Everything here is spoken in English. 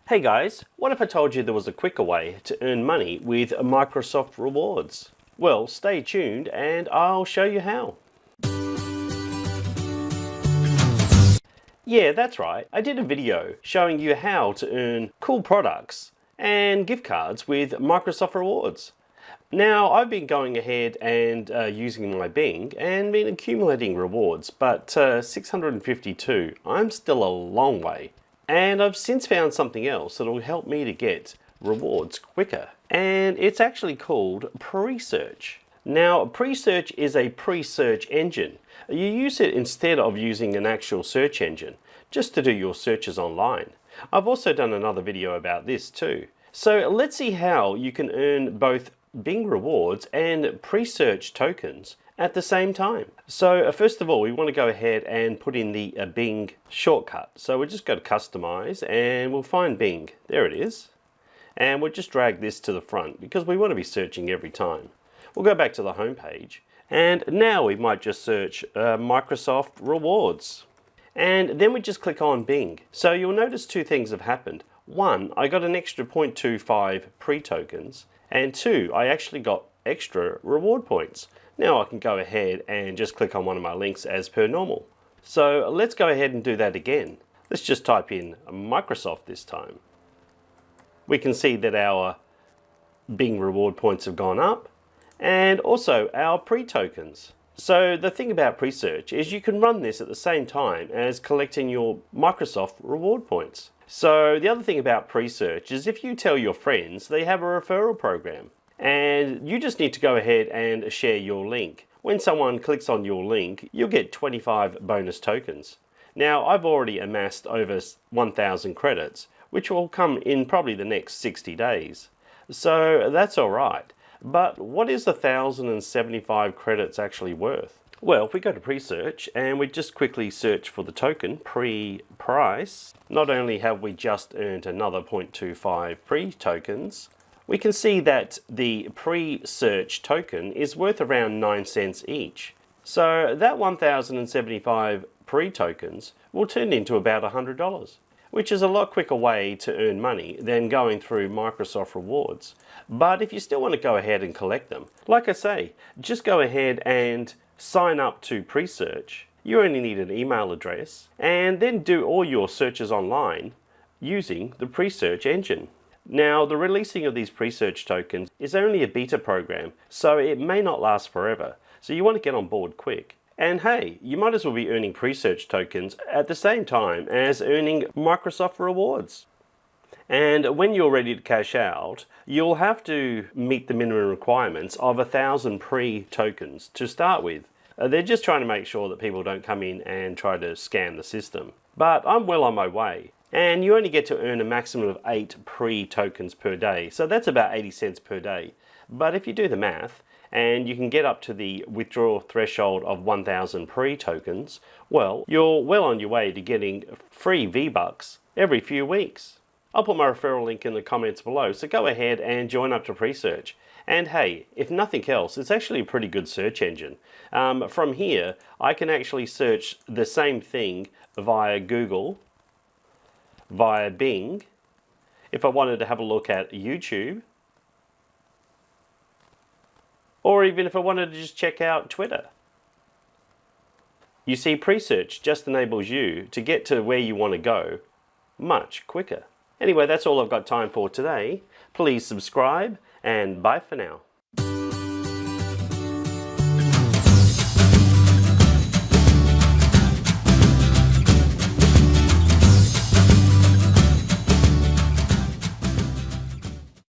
Hey guys, what if I told you there was a quicker way to earn money with Microsoft Rewards? Well, stay tuned and I'll show you how. Yeah, that's right. I did a video showing you how to earn cool products and gift cards with Microsoft Rewards. Now, I've been going ahead and using my Bing and been accumulating rewards, but 652, I'm still a long way. And I've since found something else that will help me to get rewards quicker. And it's actually called Presearch. Now, Presearch is a pre-search engine. You use it instead of using an actual search engine, just to do your searches online. I've also done another video about this too. So let's see how you can earn both Bing rewards and Presearch tokens at the same time. So first of all, we want to go ahead and put in the Bing shortcut. So we'll just go to customize and we'll find Bing. There it is. And we'll just drag this to the front because we want to be searching every time. We'll go back to the home page and now we might just search Microsoft Rewards. And then we just click on Bing. So you'll notice two things have happened. One, I got an extra 0.25 pre-tokens, and two, I actually got extra reward points. Now I can go ahead and just click on one of my links as per normal. So let's go ahead and do that again. Let's just type in Microsoft this time. We can see that our Bing reward points have gone up and also our pre-tokens. So the thing about Presearch is you can run this at the same time as collecting your Microsoft reward points. So the other thing about Presearch is if you tell your friends, they have a referral program. And you just need to go ahead and share your link. When someone clicks on your link, you'll get 25 bonus tokens. Now, I've already amassed over 1,000 credits, which will come in probably the next 60 days. So that's all right. But what is 1,075 credits actually worth? Well, if we go to Presearch and we just quickly search for the token pre-price, not only have we just earned another 0.25 pre-tokens, we can see that the pre-search token is worth around 9 cents each. So that 1,075 pre-tokens will turn into about $100, which is a lot quicker way to earn money than going through Microsoft Rewards. But if you still want to go ahead and collect them, like I say, just go ahead and sign up to Presearch. You only need an email address and then do all your searches online using the Presearch engine. Now, the releasing of these Presearch tokens is only a beta program, so it may not last forever. So you want to get on board quick. And hey, you might as well be earning Presearch tokens at the same time as earning Microsoft Rewards. And when you're ready to cash out, you'll have to meet the minimum requirements of 1,000 pre-tokens to start with. They're just trying to make sure that people don't come in and try to scam the system. But I'm well on my way. And you only get to earn a maximum of 8 pre-tokens per day. So that's about 80 cents per day. But if you do the math, and you can get up to the withdrawal threshold of 1,000 pre-tokens, well, you're well on your way to getting free V-Bucks every few weeks. I'll put my referral link in the comments below, so go ahead and join up to Presearch. And hey, if nothing else, it's actually a pretty good search engine. From here, I can actually search the same thing via Google, via Bing, if I wanted to have a look at YouTube, or even if I wanted to just check out Twitter. You see, Presearch just enables you to get to where you want to go much quicker. Anyway, that's all I've got time for today. Please subscribe and bye for now.